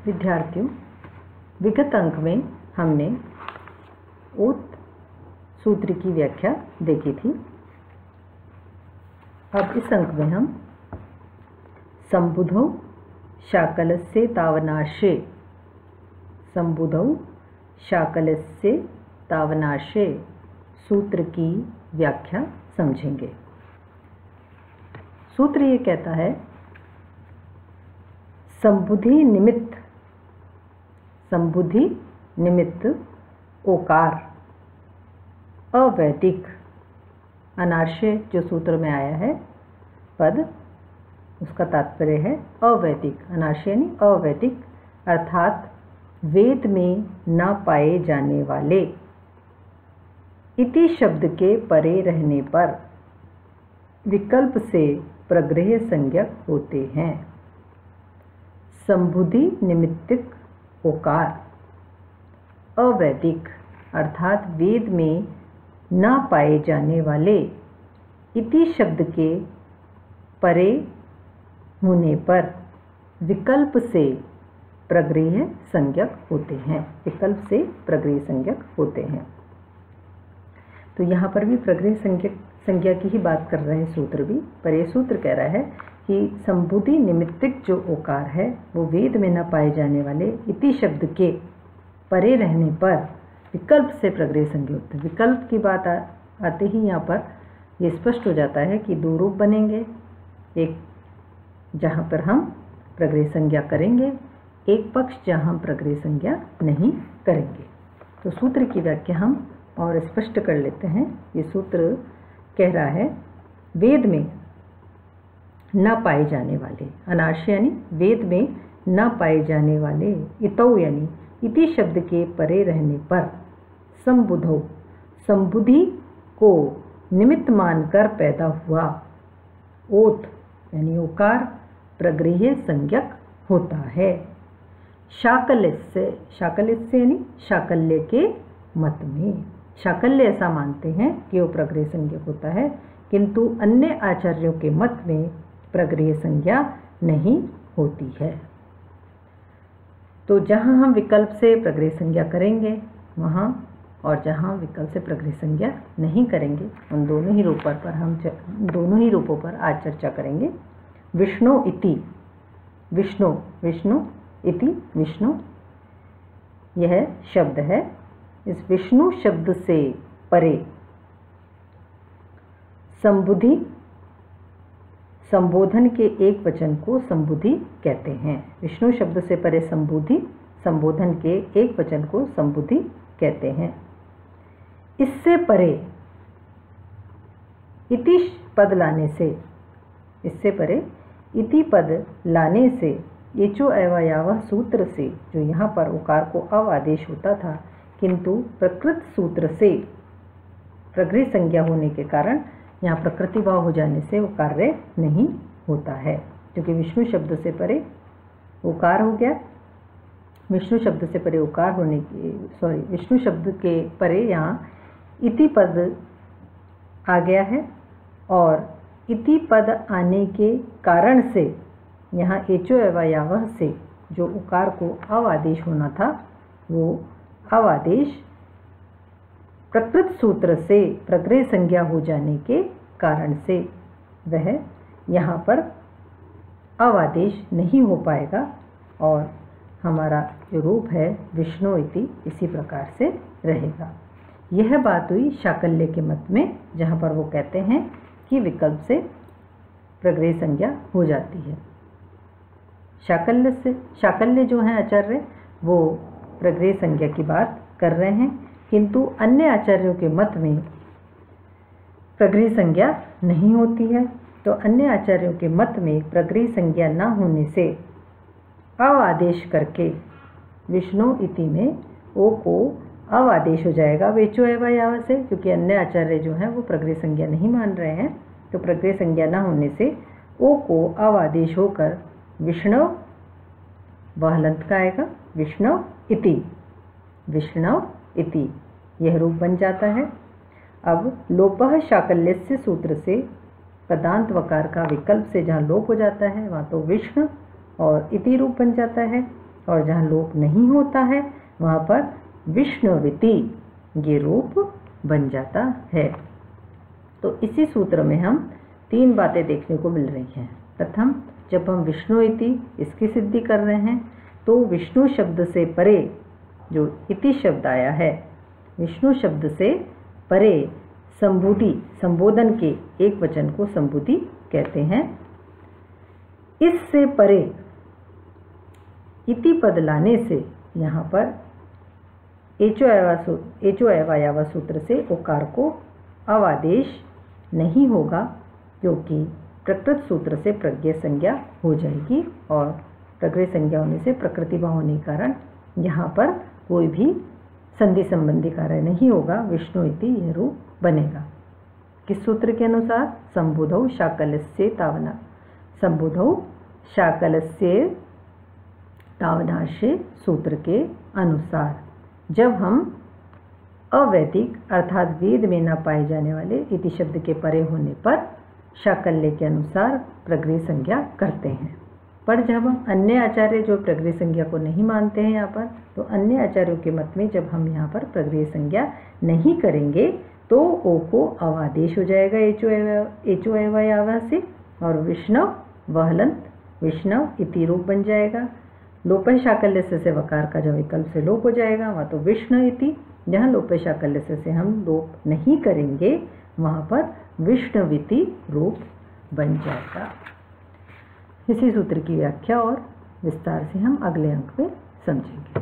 विद्यार्थियों, विगत अंक में हमने ओत सूत्र की व्याख्या देखी थी। अब इस अंक में हम संबुधौ शाकलस्य तावनाशे, संबुधौ शाकलस्य तावनाशे सूत्र की व्याख्या समझेंगे। सूत्र ये कहता है, संबुधि निमित्त, संबुधि निमित्त ओकार अवैदिक, अनार्षय जो सूत्र में आया है पद, उसका तात्पर्य है अवैदिक। अनार्षय यानी अवैदिक, अर्थात वेद में न पाए जाने वाले, इति शब्द के परे रहने पर विकल्प से प्रग्रह संज्ञक होते हैं। संबुधि निमित्तिक ओकार अवैदिक, अर्थात वेद में न पाए जाने वाले, इति शब्द के परे होने पर विकल्प से प्रग्रह संज्ञक होते हैं। विकल्प से प्रग्रह संज्ञक होते हैं। तो यहाँ पर भी प्रग्रह संज्ञा की ही बात कर रहे हैं सूत्र भी, पर यह सूत्र कह रहा है कि संबुधि निमित्तिक जो ओकार है वो वेद में न पाए जाने वाले इति शब्द के परे रहने पर विकल्प से प्रग्रह संज्ञा होते हैं। विकल्प की बात आते ही यहाँ पर ये स्पष्ट हो जाता है कि दो रूप बनेंगे, एक जहाँ पर हम प्रग्रह संज्ञा करेंगे, एक पक्ष जहाँ हम प्रग्रह संज्ञा नहीं करेंगे। तो सूत्र की व्याख्या हम और स्पष्ट कर लेते हैं। ये सूत्र कह रहा है, वेद में न पाए जाने वाले, अनार्षय यानी वेद में न पाए जाने वाले, इतौ यानी इति शब्द के परे रहने पर, संबुधौ संबुधि को निमित्त मानकर पैदा हुआ ओत यानी ओकार प्रग्रह संज्ञक होता है। शाकल्य, शाकल्य यानी शाकल्य के मत में, शाकल्य ऐसा मानते हैं कि वो प्रग्रह संज्ञक होता है, किंतु अन्य आचार्यों के मत में प्रग्रह संज्ञा नहीं होती है। तो जहाँ हम विकल्प से प्रग्रह संज्ञा करेंगे वहाँ, और जहाँ विकल्प से प्रग्रह संज्ञा नहीं करेंगे, उन दोनों ही रूपों पर हम दोनों ही रूपों पर आज चर्चा करेंगे। विष्णु इति, विष्णु, विष्णु इति, विष्णु यह शब्द है। इस विष्णु शब्द से परे संबुधि, संबोधन के एक वचन को संबुधि कहते हैं। विष्णु शब्द से परे संबुधि, संबोधन के एक वचन को संबुधि कहते हैं। इससे परे इति पद लाने से, इससे परे इति पद लाने से, एचो एवयावह सूत्र से, जो यहाँ पर उकार को अव आदेश होता था, किंतु प्रकृत सूत्र से प्रग्रह संज्ञा होने के कारण यहाँ प्रकृति भाव हो जाने से वो कार्य नहीं होता है, क्योंकि विष्णु शब्द से परे उकार हो गया। विष्णु शब्द से परे उकार होने की, विष्णु शब्द के परे यहाँ इति पद आ गया है, और इति पद आने के कारण से यहाँ एचो एवयावह से जो उकार को अव आदेश होना था, वो अव आदेश प्रकृत सूत्र से प्रग्रह संज्ञा हो जाने के कारण से वह यहाँ पर अवादेश नहीं हो पाएगा, और हमारा जो रूप है विष्णु इति इसी प्रकार से रहेगा। यह बात हुई शाकल्य के मत में, जहाँ पर वो कहते हैं कि विकल्प से प्रग्रह संज्ञा हो जाती है। शाकल्य से, शाकल्य जो हैं आचार्य, वो प्रग्रह संज्ञा की बात कर रहे हैं, किंतु अन्य आचार्यों के मत में प्रग्रह संज्ञा नहीं होती है। तो अन्य आचार्यों के मत में प्रग्रह संज्ञा न होने से अव आदेश करके विष्णु इति में ओ को अव आदेश हो जाएगा वेचो एवयावह से, क्योंकि अन्य आचार्य जो हैं वो प्रग्रह संज्ञा नहीं मान रहे हैं। तो प्रग्रह संज्ञा न होने से ओ को अव आदेश होकर विष्णु, वह हलंत का आएगा, विष्णु इति, विष्णु इति यह रूप बन जाता है। अब लोपः शाकल्यस्य सूत्र से पदांत वकार का विकल्प से जहाँ लोप हो जाता है, वहाँ तो विष्णु और इति रूप बन जाता है, और जहाँ लोप नहीं होता है वहाँ पर विष्णुविति ये रूप बन जाता है। तो इसी सूत्र में हम 3 बातें देखने को मिल रही हैं। प्रथम, जब हम विष्णु इति इसकी सिद्धि कर रहे हैं तो विष्णु शब्द से परे जो इति शब्द आया है, विष्णु शब्द से परे संबुधि, संबोधन के एक वचन को संबुधि कहते हैं। इससे परे इति पद लाने से यहाँ पर एचो एवायावा सूत्र से उकार को अवादेश नहीं होगा, क्योंकि प्रकृत सूत्र से प्रज्ञ संज्ञा हो जाएगी और प्रकृति संज्ञा होने से प्रकृति भाव होने के कारण यहाँ पर कोई भी संधि संबंधी कार्य नहीं होगा, विष्णु इति यह रूप बनेगा। किस सूत्र के अनुसार? संबुधौ शाकलस्य तावना, संबुधौ शाकलस्य तावनाशे सूत्र के अनुसार जब हम अवैदिक अर्थात वेद में न पाए जाने वाले इति शब्द के परे होने पर शाकल्य के अनुसार प्रगृह संज्ञा करते हैं। पर जब हम अन्य आचार्य जो प्रगृह संज्ञा को नहीं मानते हैं यहाँ पर, तो अन्य आचार्यों के मत में जब हम यहाँ पर प्रगृह संज्ञा नहीं करेंगे तो ओ को अवादेश हो जाएगा एचो एवयावा से, और विष्णव वहलंत विष्णव इति रूप बन जाएगा। लोपय शाकल्य से वकार का जो विकल्प से लोप हो जाएगा वहाँ तो विष्णु इति, जहाँ लोपय शाकल्य से हम लोप नहीं करेंगे वहाँ पर विष्णुविति रूप बन जाएगा। इसी सूत्र की व्याख्या और विस्तार से हम अगले अंक में समझेंगे।